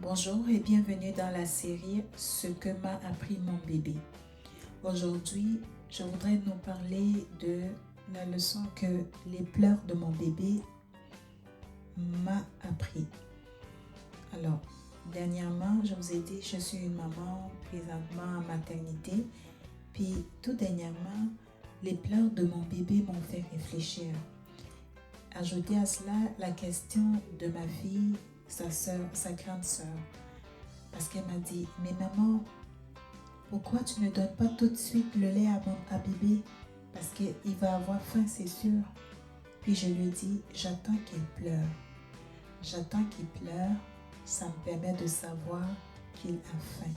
Bonjour et bienvenue dans la série Ce que m'a appris mon bébé. Aujourd'hui, je voudrais nous parler de la leçon que les pleurs de mon bébé m'a appris. Alors, dernièrement, je vous ai dit, je suis une maman présentement en maternité. Puis, tout dernièrement, les pleurs de mon bébé m'ont fait réfléchir. Ajoutez à cela la question de ma fille, sa soeur, sa grande soeur. Parce qu'elle m'a dit, mais maman, pourquoi tu ne donnes pas tout de suite le lait à bébé? Parce qu'il va avoir faim, c'est sûr. Puis je lui ai dit, j'attends qu'il pleure. J'attends qu'il pleure, ça me permet de savoir qu'il a faim.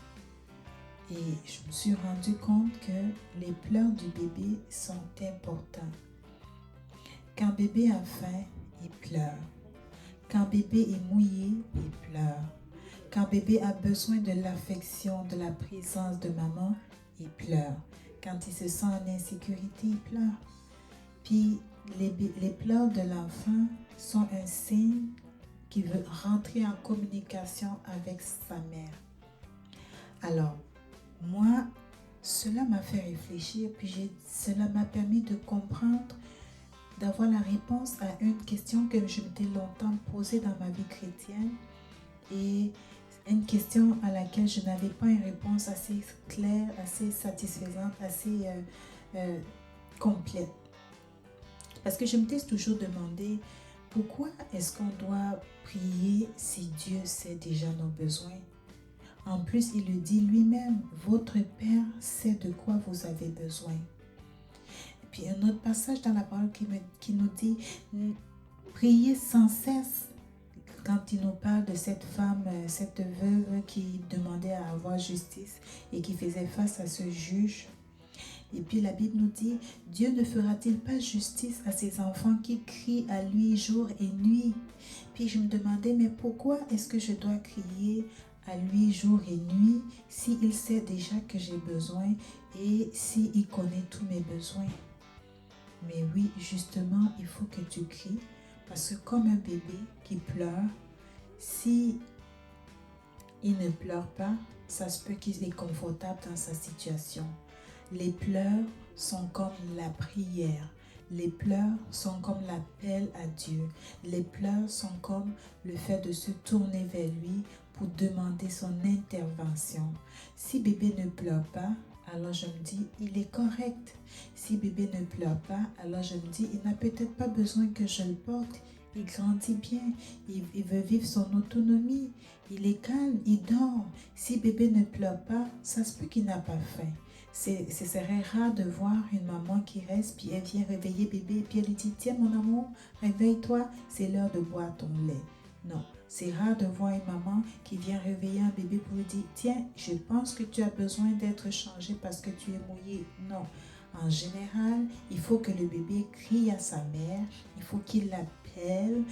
Et je me suis rendu compte que les pleurs du bébé sont importants. Quand bébé a faim, il pleure. Quand bébé est mouillé, il pleure. Quand bébé a besoin de l'affection, de la présence de maman, il pleure. Quand il se sent en insécurité, il pleure. Puis les pleurs de l'enfant sont un signe qu'il veut rentrer en communication avec sa mère. Alors, moi, cela m'a fait réfléchir, puis cela m'a permis de comprendre, d'avoir la réponse à une question que je m'étais longtemps posée dans ma vie chrétienne et une question à laquelle je n'avais pas une réponse assez claire, assez satisfaisante, assez complète. Parce que je m'étais toujours demandé pourquoi est-ce qu'on doit prier si Dieu sait déjà nos besoins? En plus, il le dit lui-même, votre Père sait de quoi vous avez besoin. Et puis un autre passage dans la parole qui nous dit, priez sans cesse. Quand il nous parle de cette femme, cette veuve qui demandait à avoir justice et qui faisait face à ce juge. Et puis la Bible nous dit, Dieu ne fera-t-il pas justice à ses enfants qui crient à lui jour et nuit? Puis je me demandais, mais pourquoi est-ce que je dois crier à lui jour et nuit s'il sait déjà que j'ai besoin et s'il connaît tous mes besoins? Mais oui, justement, il faut que tu cries. Parce que comme un bébé qui pleure, si il ne pleure pas, ça se peut qu'il est confortable dans sa situation. Les pleurs sont comme la prière. Les pleurs sont comme l'appel à Dieu. Les pleurs sont comme le fait de se tourner vers lui pour demander son intervention. Si bébé ne pleure pas, alors je me dis, il est correct. Si bébé ne pleure pas, alors je me dis, il n'a peut-être pas besoin que je le porte. Il grandit bien, il veut vivre son autonomie, il est calme, il dort. Si bébé ne pleure pas, ça se peut qu'il n'a pas faim. Ce serait rare de voir une maman qui reste, puis elle vient réveiller bébé, puis elle lui dit, tiens mon amour, réveille-toi, c'est l'heure de boire ton lait. Non, c'est rare de voir une maman qui vient réveiller un bébé pour lui dire, tiens, je pense que tu as besoin d'être changé parce que tu es mouillé. Non. En général, il faut que le bébé crie à sa mère, il faut qu'il l'appelle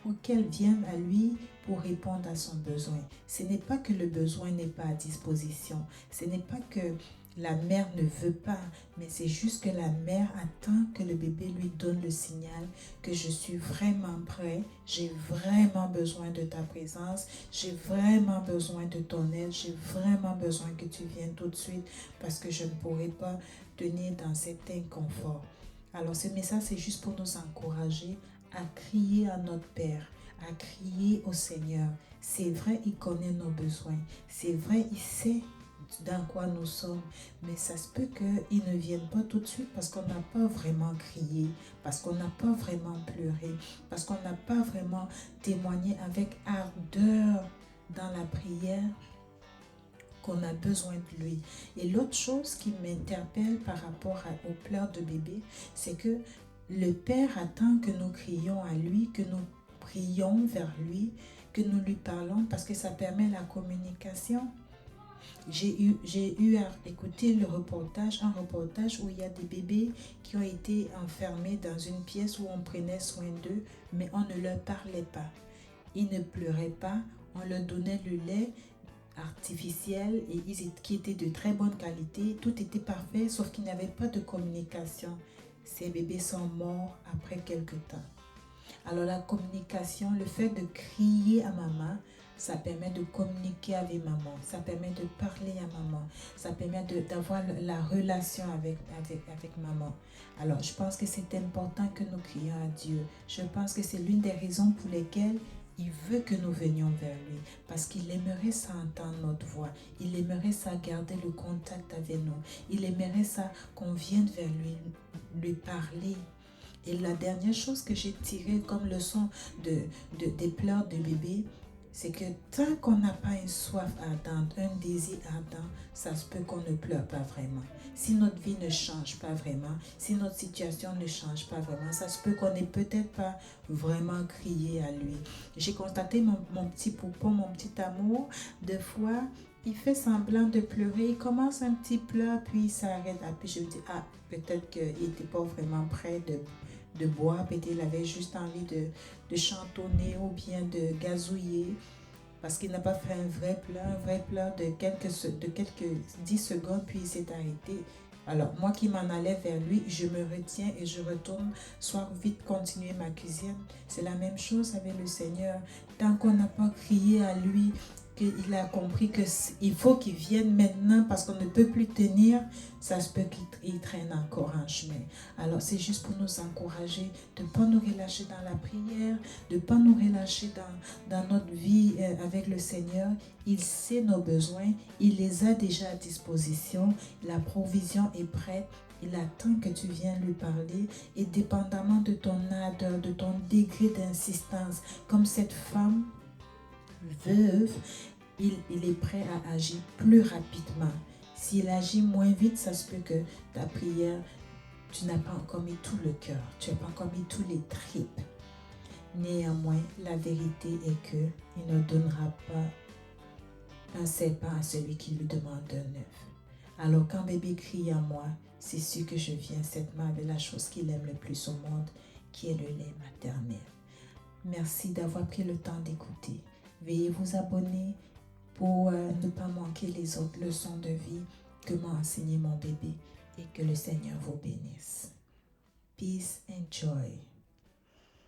pour qu'elle vienne à lui pour répondre à son besoin. Ce n'est pas que le besoin n'est pas à disposition, ce n'est pas que la mère ne veut pas, mais c'est juste que la mère attend que le bébé lui donne le signal que je suis vraiment prêt, j'ai vraiment besoin de ta présence, j'ai vraiment besoin de ton aide, j'ai vraiment besoin que tu viennes tout de suite parce que je ne pourrai pas tenir dans cet inconfort. Alors ce message, c'est juste pour nous encourager à crier à notre Père, à crier au Seigneur. C'est vrai, il connaît nos besoins. C'est vrai, il sait dans quoi nous sommes, mais ça se peut qu'il ne vienne pas tout de suite parce qu'on n'a pas vraiment crié, parce qu'on n'a pas vraiment pleuré, parce qu'on n'a pas vraiment témoigné avec ardeur dans la prière qu'on a besoin de lui. Et l'autre chose qui m'interpelle par rapport aux pleurs de bébé, c'est que le Père attend que nous crions à lui, que nous prions vers lui, que nous lui parlons parce que ça permet la communication. J'ai eu à écouter un reportage où il y a des bébés qui ont été enfermés dans une pièce où on prenait soin d'eux, mais on ne leur parlait pas. Ils ne pleuraient pas, on leur donnait le lait artificiel et qui était de très bonne qualité, tout était parfait, sauf qu'il n'y avait pas de communication. Ces bébés sont morts après quelque temps. Alors la communication, le fait de crier à maman, Ça permet de communiquer avec maman. Ça permet de parler à maman. Ça permet d'avoir la relation avec maman. Alors, je pense que c'est important que nous crions à Dieu. Je pense que c'est l'une des raisons pour lesquelles il veut que nous venions vers lui. Parce qu'il aimerait ça entendre notre voix. Il aimerait ça garder le contact avec nous. Il aimerait ça qu'on vienne vers lui parler. Et la dernière chose que j'ai tirée comme leçon des pleurs de bébé, c'est que tant qu'on n'a pas une soif ardente, un désir ardent, ça se peut qu'on ne pleure pas vraiment. Si notre vie ne change pas vraiment, si notre situation ne change pas vraiment, ça se peut qu'on n'ait peut-être pas vraiment crié à lui. J'ai constaté mon petit poupon, mon petit amour, des fois, il fait semblant de pleurer, il commence un petit pleur, puis il s'arrête. Puis je me dis, peut-être qu'il n'était pas vraiment prêt de boire, peut-être il avait juste envie de chantonner ou bien de gazouiller, parce qu'il n'a pas fait un vrai pleur de quelques 10 secondes, puis il s'est arrêté. Alors, moi qui m'en allais vers lui, je me retiens et je retourne soit vite continuer ma cuisine. C'est la même chose avec le Seigneur. Tant qu'on n'a pas crié à lui, qu'il a compris qu'il faut qu'il vienne maintenant parce qu'on ne peut plus tenir, ça se peut qu'il traîne encore en chemin. Alors, c'est juste pour nous encourager de ne pas nous relâcher dans la prière, de ne pas nous relâcher dans notre vie avec le Seigneur. Il sait nos besoins, il les a déjà à disposition, la provision est prête. Il attend que tu viennes lui parler et dépendamment de ton ardeur, de ton degré d'insistance, comme cette femme veuve, il est prêt à agir plus rapidement. S'il agit moins vite, ça se peut que ta prière, tu n'as pas encore mis tout le cœur, tu n'as pas encore mis tous les tripes. Néanmoins, la vérité est que il ne donnera pas un serpent à celui qui lui demande un œuf. Alors quand bébé crie à moi, c'est sûr que je viens cette main avec la chose qu'il aime le plus au monde, qui est le lait maternel. Merci d'avoir pris le temps d'écouter. Veuillez vous abonner pour ne pas manquer les autres leçons de vie que m'a enseigné mon bébé et que le Seigneur vous bénisse. Peace and joy.